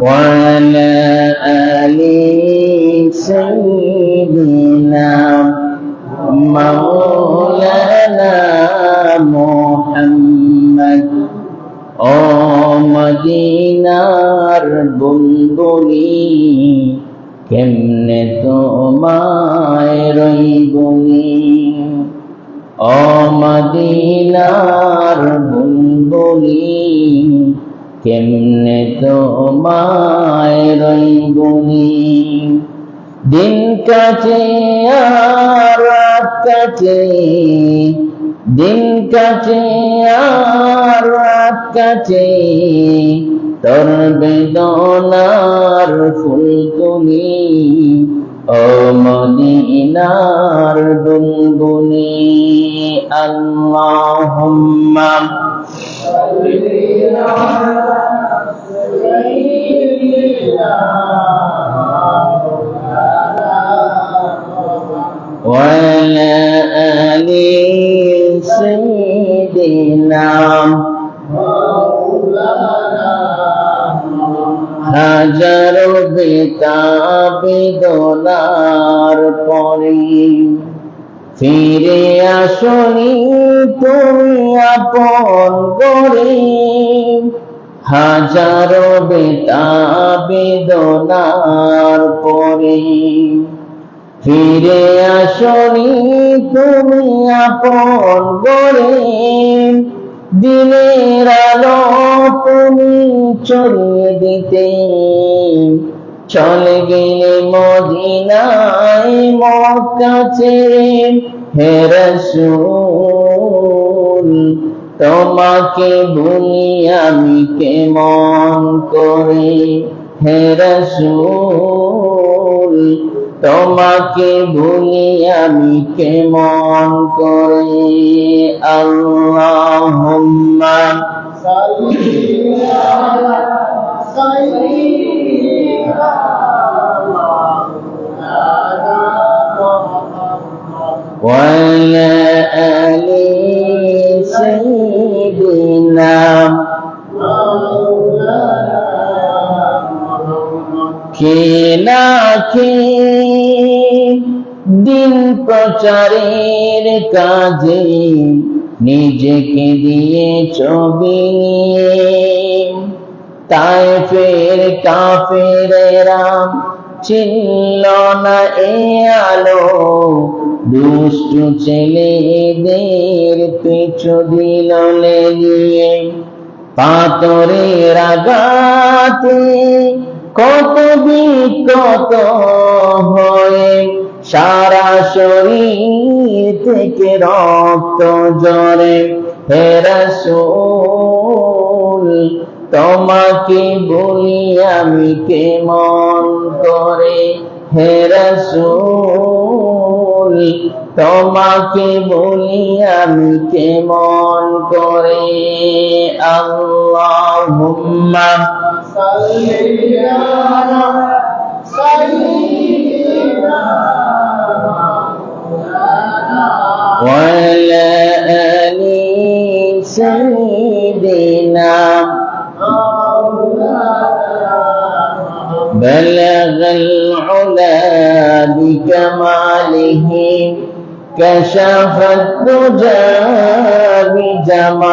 وعلى آل سيدنا مولانا محمد ও মদিনার বন্ধুনি কেমনে তোমায় রইবনি ও মদিনার বন্ধুনি কেমনে তোমায় রইবনি দিন কাটে আর রাত কাটে দিন কাটে আর রাত কাটে তোর বেদনার ফুল তুলি ও মদিনার বুলবুলি আল্লাহুম্মা সাল্লি আলা সাইয়্যিদিনা ওয়া আলা আলি سيدنا হাজার বেদনার পরে ফিরে আসনি তুমি আপন করে হাজার বেদনার পরে ফিরে আসনি তুমি আপন করে দিনের আলো তুমি ছড়িয়ে দিতে চলে গেলে মদিনায় মক্কা ছেড়ে হে রাসূল তোমাকে ভুলি আমি কেমন করে হে রাসূল তোমাকে ভুলি আমি কেমন করে আল্লাহুম্মা সাল্লি আলা সাইয়্যিদিনা ওয়া আলা আলি সাইয়্যিদিনা কে না কে দিন প্রচারের কাজে নিজেকে দিয়ে ছবি তায়েফের কাফেরেরা চিনল না এ আলো দুষ্টু ছেলেদের পিছু দিল লেলিয়ে পাথরের আঘাতে কত বিকত হয়ে সারা শরীর থেকে রক্ত ঝরে হে রাসূল তোমাকে বলি আমি কেমন করে হে রাসূল তোমাকে বলি আমি কেমন করে আল্লাহুম্মা সাল্লি আলা সাইয়্যিদিনা ওয়া আলা আলি সাইয়্যিদিনা بلغ العلا بكماله كشف الدجى بجماله